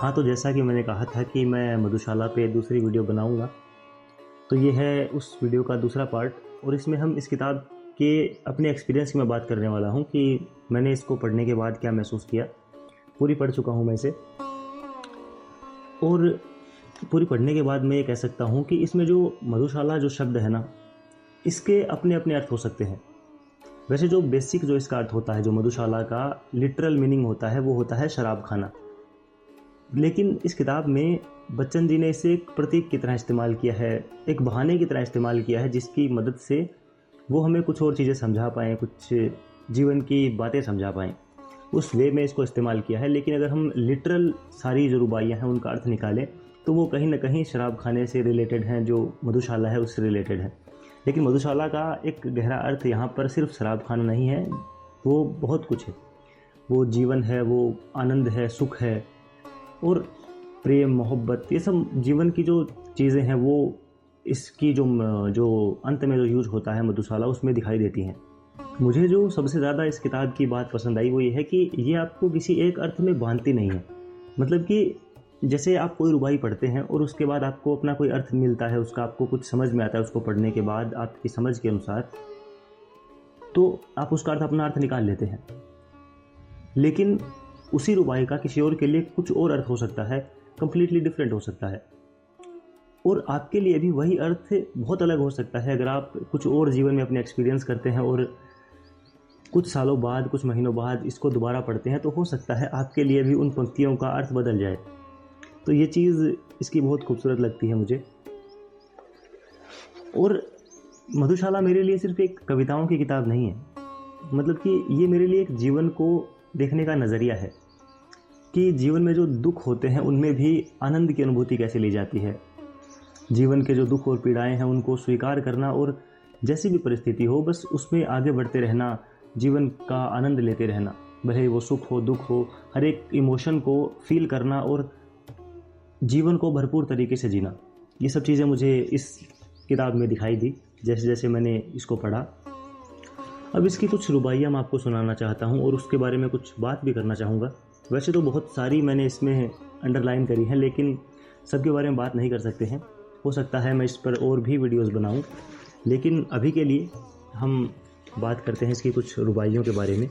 हाँ, तो जैसा कि मैंने कहा था कि मैं मधुशाला पे दूसरी वीडियो बनाऊंगा, तो ये है उस वीडियो का दूसरा पार्ट। और इसमें हम इस किताब के अपने एक्सपीरियंस की मैं बात करने वाला हूँ कि मैंने इसको पढ़ने के बाद क्या महसूस किया। पूरी पढ़ चुका हूँ मैं इसे, और पूरी पढ़ने के बाद मैं ये कह सकता हूँ कि इसमें जो मधुशाला जो शब्द है ना, इसके अपने अपने अर्थ हो सकते हैं। वैसे जो बेसिक जो इसका अर्थ होता है, जो मधुशाला का लिटरल मीनिंग होता है, वो होता है शराब खाना। लेकिन इस किताब में बच्चन जी ने इसे एक प्रतीक की तरह इस्तेमाल किया है, एक बहाने की तरह इस्तेमाल किया है, जिसकी मदद से वो हमें कुछ और चीज़ें समझा पाएँ, कुछ जीवन की बातें समझा पाएँ। उस वे में इसको इस्तेमाल किया है। लेकिन अगर हम लिटरल सारी जो रुबाइयाँ हैं उनका अर्थ निकालें, तो वो कहीं ना कहीं शराब खाने से रिलेटेड हैं, जो मधुशाला है उससे रिलेटेड है। लेकिन मधुशाला का एक गहरा अर्थ यहाँ पर सिर्फ शराब खाना नहीं है, वो बहुत कुछ है। वो जीवन है, वो आनंद है, सुख है, और प्रेम, मोहब्बत, ये सब जीवन की जो चीज़ें हैं वो इसकी जो जो अंत में जो यूज होता है मधुशाला, उसमें दिखाई देती हैं। मुझे जो सबसे ज़्यादा इस किताब की बात पसंद आई वो ये है कि ये आपको किसी एक अर्थ में बांधती नहीं है। मतलब कि जैसे आप कोई रुबाई पढ़ते हैं और उसके बाद आपको अपना कोई अर्थ मिलता है, उसका आपको कुछ समझ में आता है, उसको पढ़ने के बाद आपकी समझ के अनुसार, तो आप उसका अर्थ, अपना अर्थ निकाल लेते हैं। लेकिन उसी रुबाई का किसी और के लिए कुछ और अर्थ हो सकता है, कंप्लीटली डिफरेंट हो सकता है। और आपके लिए भी वही अर्थ बहुत अलग हो सकता है अगर आप कुछ और जीवन में अपने एक्सपीरियंस करते हैं और कुछ सालों बाद, कुछ महीनों बाद इसको दोबारा पढ़ते हैं, तो हो सकता है आपके लिए भी उन पंक्तियों का अर्थ बदल जाए। तो ये चीज़ इसकी बहुत खूबसूरत लगती है मुझे। और मधुशाला मेरे लिए सिर्फ एक कविताओं की किताब नहीं है, मतलब कि ये मेरे लिए एक जीवन को देखने का नज़रिया है कि जीवन में जो दुख होते हैं उनमें भी आनंद की अनुभूति कैसे ली जाती है। जीवन के जो दुख और पीड़ाएं हैं उनको स्वीकार करना, और जैसी भी परिस्थिति हो बस उसमें आगे बढ़ते रहना, जीवन का आनंद लेते रहना, भले वो सुख हो, दुख हो, हर एक इमोशन को फील करना और जीवन को भरपूर तरीके से जीना। ये सब चीज़ें मुझे इस किताब में दिखाई दी जैसे जैसे मैंने इसको पढ़ा। अब इसकी कुछ रुबाइयाँ मैं आपको सुनाना चाहता हूँ और उसके बारे में कुछ बात भी करना चाहूँगा। वैसे तो बहुत सारी मैंने इसमें अंडरलाइन करी है, लेकिन सबके बारे में बात नहीं कर सकते हैं। हो सकता है मैं इस पर और भी वीडियोस बनाऊं, लेकिन अभी के लिए हम बात करते हैं इसकी कुछ रुबाइयों के बारे में।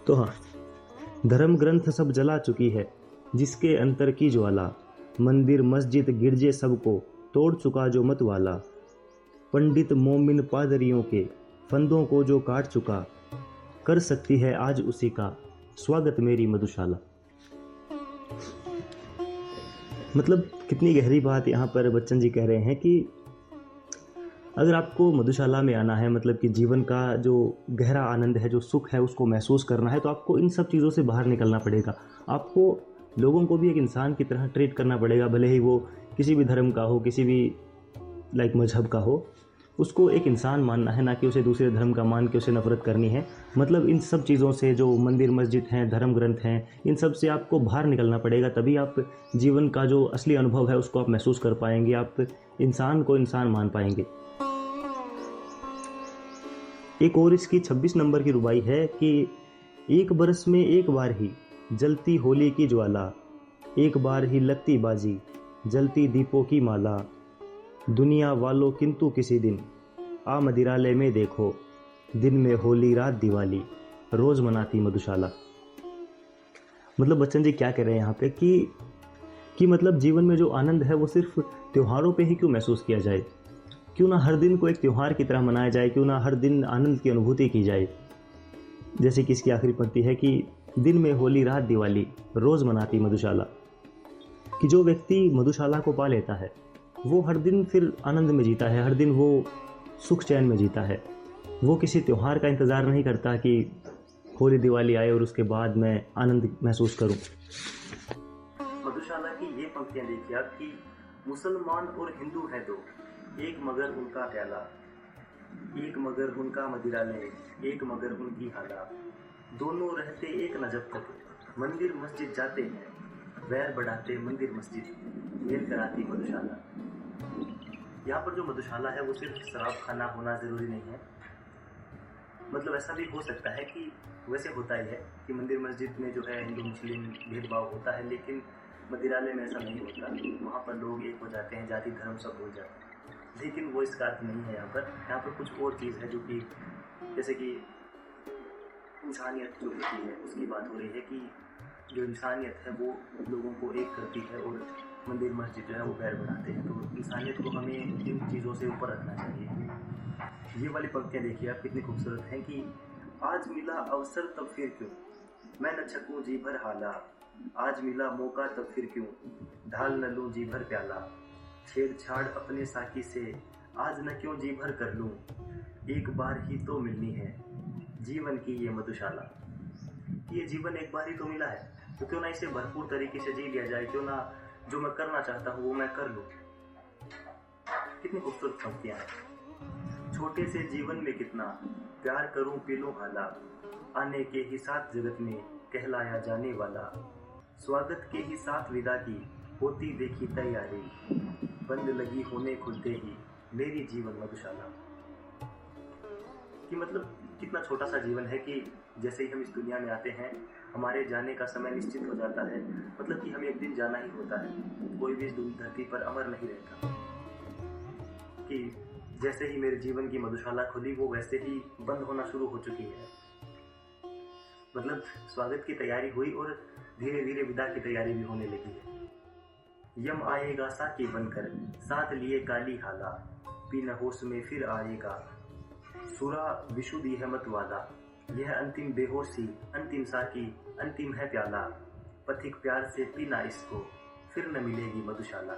तो हाँ, धर्म ग्रंथ सब जला चुकी है जिसके अंतर की ज्वाला, मंदिर मस्जिद गिरजे सबको तोड़ चुका जो मत वाला, पंडित मोमिन पादरियों के फंदों को जो काट चुका, कर सकती है आज उसी का स्वागत मेरी मधुशाला। मतलब कितनी गहरी बात यहाँ पर बच्चन जी कह रहे हैं कि अगर आपको मधुशाला में आना है, मतलब कि जीवन का जो गहरा आनंद है, जो सुख है, उसको महसूस करना है, तो आपको इन सब चीज़ों से बाहर निकलना पड़ेगा। आपको लोगों को भी एक इंसान की तरह ट्रीट करना पड़ेगा, भले ही वो किसी भी धर्म का हो, किसी भी मजहब का हो। उसको एक इंसान मानना है, ना कि उसे दूसरे धर्म का मान के उसे नफरत करनी है। मतलब इन सब चीज़ों से, जो मंदिर मस्जिद हैं, धर्म ग्रंथ हैं, इन सब से आपको बाहर निकलना पड़ेगा, तभी आप जीवन का जो असली अनुभव है उसको आप महसूस कर पाएंगे, आप इंसान को इंसान मान पाएंगे। एक और इसकी 26 नंबर की रुबाई है कि एक बरस में एक बार ही जलती होली की ज्वाला, एक बार ही लगती बाजी जलती दीपों की माला, दुनिया वालों किंतु किसी दिन आ मदिरालय में देखो, दिन में होली रात दिवाली रोज मनाती मधुशाला। मतलब बच्चन जी क्या कह रहे हैं यहाँ पे कि मतलब जीवन में जो आनंद है वो सिर्फ त्योहारों पे ही क्यों महसूस किया जाए, क्यों ना हर दिन को एक त्यौहार की तरह मनाया जाए, क्यों ना हर दिन आनंद की अनुभूति की जाए। जैसे कि इसकी आखिरी पंक्ति है कि दिन में होली रात दिवाली रोज मनाती मधुशाला, कि जो व्यक्ति मधुशाला को पा लेता है वो हर दिन फिर आनंद में जीता है, हर दिन वो सुख चैन में जीता है। वो किसी त्यौहार का इंतज़ार नहीं करता कि होली दिवाली आए और उसके बाद मैं आनंद महसूस करूं। मधुशाला की ये पंक्तियां देखिए आप कि मुसलमान और हिंदू है दो, एक मगर उनका प्याला, एक मगर उनका मदिरालय, एक मगर उनकी हाला, दोनों रहते एक न जब तक, मंदिर मस्जिद जाते हैं, वैर बढ़ाते मंदिर मस्जिद, मेल कराती मधुशाला। यहाँ पर जो मधुशाला है वो सिर्फ शराब खाना होना ज़रूरी नहीं है। मतलब ऐसा भी हो सकता है कि वैसे होता ही है कि मंदिर मस्जिद में जो है हिंदू मुस्लिम भेदभाव होता है, लेकिन मंदिरालय में ऐसा नहीं होता। वहाँ पर लोग एक हो जाते हैं, जाति धर्म सब भूल जाते हैं। लेकिन वो इसका अर्थ नहीं है। यहाँ पर कुछ और चीज़ है जो कि जैसे कि इंसानियत जो होती है उसकी बात हो रही है कि जो इंसानियत है वो लोगों को एक करती है और मंदिर मस्जिद जो है वो बैर बनाते हैं। तो इंसानियत को हमें इन चीज़ों से ऊपर रखना चाहिए। ये वाली पंक्तियाँ देखिए आप कितनी खूबसूरत हैं कि आज मिला अवसर तब फिर क्यों, मैं न छकूं जी भर हाला, आज मिला मौका तब फिर क्यों, ढाल न लूं जी भर प्याला, छेड़छाड़ अपने साकी से आज न क्यों जी भर कर लूं, एक बार ही तो मिलनी है जीवन की ये मधुशाला। कि ये जीवन एक बार ही तो मिला है, तो क्यों ना इसे भरपूर तरीके से जी लिया जाए, क्यों ना जो मैं करना चाहता हूँ वो मैं कर लूँ। कितनी खूबसूरत पंक्तियां हैं। छोटे से जीवन में कितना प्यार करूं पी लूं हाला, आने के ही साथ जगत में कहलाया जाने वाला, स्वागत के ही साथ विदा की होती देखी तैयारी, बंद लगी होने खुलते ही मेरी जीवन मधुशाला। कि मतलब कितना छोटा सा जीवन है कि जैसे ही हम इस दुनिया में आते हैं हमारे जाने का समय निश्चित हो जाता है। मतलब कि हमें एक दिन जाना ही होता है। कोई भी इस धरती पर अमर नहीं रहता। कि जैसे ही मेरे जीवन की मधुशाला खुली वो वैसे ही बंद होना शुरू हो चुकी है। मतलब स्वागत की तैयारी हुई और धीरे धीरे विदा की तैयारी भी होने लगी है। यम आएगा साकी बनकर साथ लिए काली हाला, पी न होश में फिर आएगा सुरा विशुद्धि है मत वाला, यह अंतिम बेहोशी अंतिम साकी अंतिम है प्याला, पथिक प्यार से पीना इसको फिर न मिलेगी मधुशाला।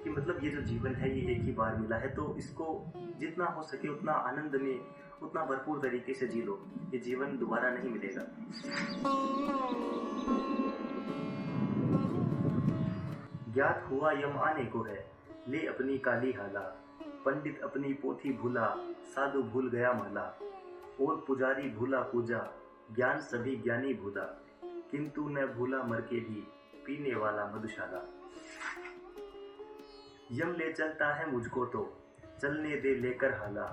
कि मतलब ये जो जीवन है ये एक ही बार मिला है, तो इसको जितना हो सके उतना आनंद में उतना भरपूर तरीके से जी लो। ये जीवन दोबारा नहीं मिलेगा। ज्ञात हुआ यम आने को है ले अपनी काली हाला, पंडित अपनी पोथी भूला साधु भूल गया माला, और पुजारी भूला पूजा ज्ञान सभी ज्ञानी भूला, किंतु न भूला मर के भी पीने वाला मधुशाला। यम ले चलता है मुझको तो चलने दे लेकर हाला,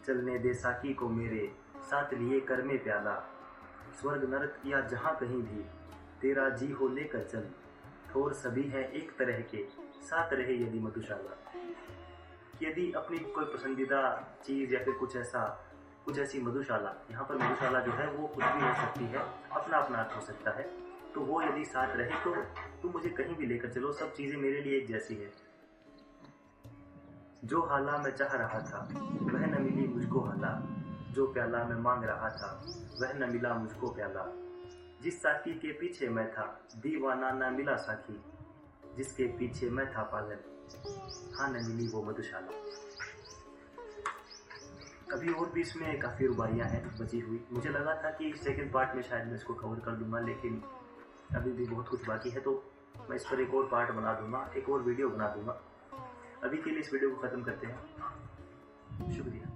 चलने दे साकी को मेरे साथ लिए कर में प्याला, स्वर्ग नरक या जहाँ कहीं भी तेरा जी हो लेकर चल, ठोर सभी है एक तरह के साथ रहे यदि मधुशाला। यदि अपनी कोई पसंदीदा चीज़ या फिर कुछ ऐसी मधुशाला, यहाँ पर मधुशाला जो है वो कुछ भी हो सकती है, अपना अपना अर्थ हो सकता है, तो वो यदि साथ रहे तो तुम मुझे कहीं भी लेकर चलो, सब चीज़ें मेरे लिए एक जैसी है। जो हाला मैं चाह रहा था वह न मिली मुझको हाला, जो प्याला मैं मांग रहा था वह न मिला मुझको प्याला, जिस साकी के पीछे मैं था दीवाना न मिला साकी, जिसके पीछे मैं था पागल हाँ न मिली वो मधुशाला। अभी और भी इसमें काफ़ी रुबाइयाँ हैं बची हुई। मुझे लगा था कि सेकंड पार्ट में शायद मैं इसको कवर कर दूंगा, लेकिन अभी भी बहुत कुछ बाकी है, तो मैं इस पर एक और पार्ट बना दूंगा, एक और वीडियो बना दूंगा। अभी के लिए इस वीडियो को ख़त्म करते हैं। शुक्रिया।